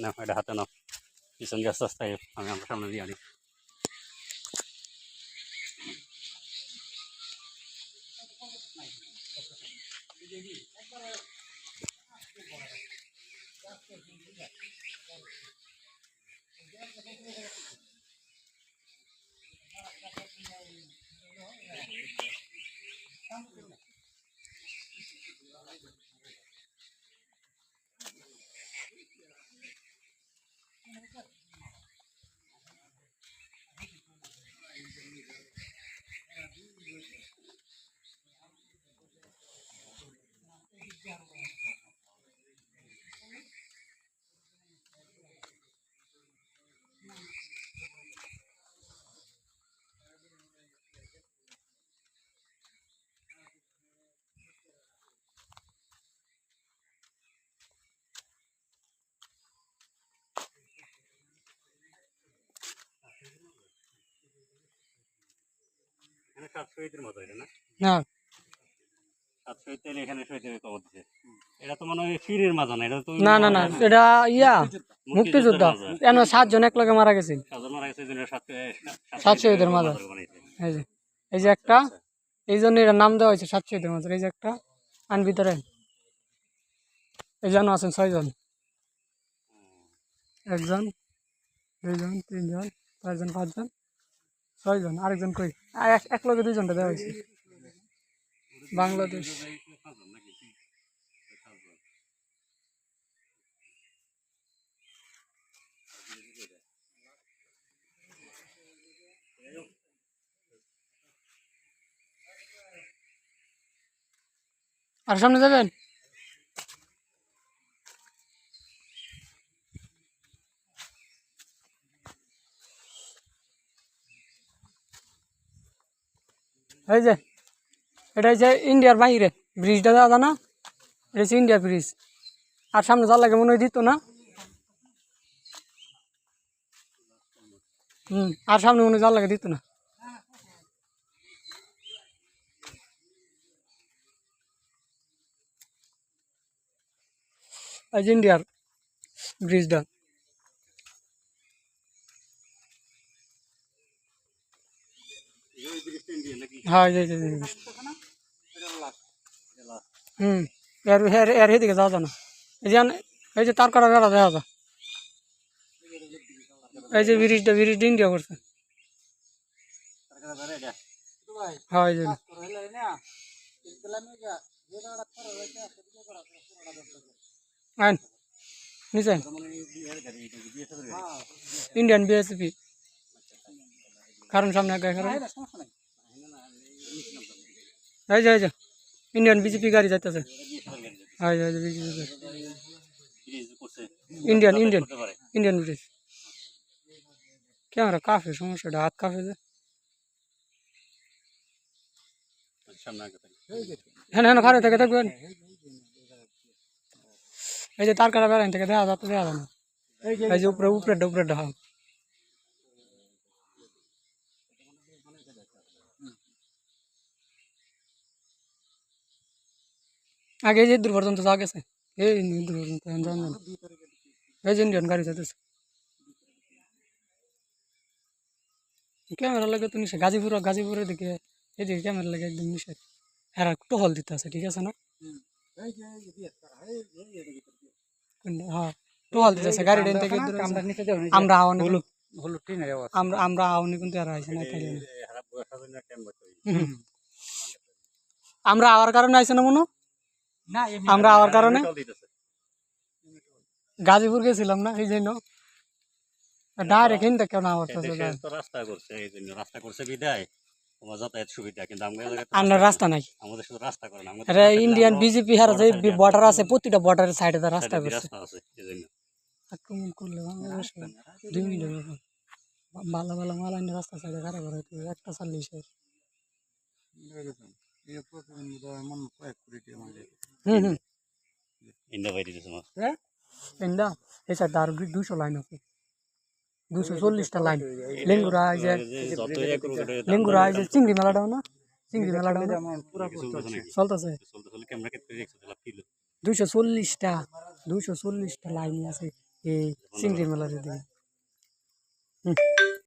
না এটা হাতে নাও, পিছন দিয়ে আস্তে আস্তে আমি আমার সামনে দিয়ে আনি। না না না না এটা ইয়া মুক্তিযোদ্ধা, কেন 7 জন এক লগে মারা গেছে, 7 শহীদের মাজার। এই যে একটা, এই জন্য এটার নাম দেওয়া হয়েছে 7 শহীদের মাজার। এই যে একটা আন ভিতরে, এই জন্য আছেন 6 জন, 1 জন 2 জন 3 জন 4 জন 5 জন 6 জন। আরেকজন কই? এক লগে 2 জনটা দেওয়া হয়েছে। বাংলাদেশ আর সামনে যাবেন। এই যে এটা হচ্ছে ইন্ডিয়ার বাইরে ব্রিজটা দেওয়া না, এটা হচ্ছে ইন্ডিয়ার ব্রিজ। আর সামনে যার লাগে মনে হয় দিত না, আর সামনে মনে হয় যার লাগে দিত না। এই যে ইন্ডিয়ার ব্রিজটা, হ্যাঁ এর এদিকে যাওয়া যায় না। এই যে তার কাটা বেড়া দেখা যায়, এই যে ব্রিজটা ইন্ডিয়া করছে। হ্যাঁ এই যে নিচে ইন্ডিয়ান বিএসপি, কারণ সামনে এই যে ইন্ডিয়ান বিজেপি গাড়ি যাইতেছে। Indian Indian Indian bridge. Camera cafe, সমস্যাটা হাত কাফে যে। হ্যাঁ হ্যাঁ খারে থেকে থাকবেন। এই যে তার কাটা বেড়ান থেকে দেখা যাচ্ছে, দেখা যায় না। এই যে উপরে উপরে দেখা আগে যে দূর পর্যন্ত যাওয়া গেছে, এই দূর পর্যন্ত এই যে ইন্ডিয়ান গাড়ি যাইতেছে। ক্যামেরা লাগে তো নিশে গাজীপুরের দিকে, এদিকে ক্যামেরা লাগে একদম নিশে। হ্যাঁ টহল দিতে আছে, ঠিক আছে না? হ্যাঁ টহল দিতে আছে গাড়ি থেকে। আমরা আওনি কিন্তু আর আইছে না, আমরা আওয়ার কারণে আইছে না মনে, আমরা আওয়ার কারণে গাজীপুর গেছিলাম না, এই জন্য ডাইরেক্ট হিন্দা কেন রাস্তা করছে বিদায় যাতায়াত সুবিধা, কিন্তু আমরা রাস্তা নাই, আমাদের শুধু রাস্তা করে না। ইন্ডিয়ান বিজেপি হারা যে বর্ডার আছে, প্রতিটা বর্ডারের সাইডে রাস্তা করছে। আক্রমণ করলে বাংলাদেশ 2 মিনিটের ব্যাপার। ভালো ভালো মাল আইনে রাস্তা সাইডে খারাপ করে একটা চাললেই শেষ। এই সাইড আর 200 লাইন আছে, 240টা লাইন। লেঙ্গুরা যে চিংড়ি মেলাটাও না, চিংড়ি মেলাটা না চলতেছে চলতে চলতে ক্যামেরা কেটে রেখেছে তাহলে ফিল 240টা লাইন আছে এই চিংড়ি মেলার দিকে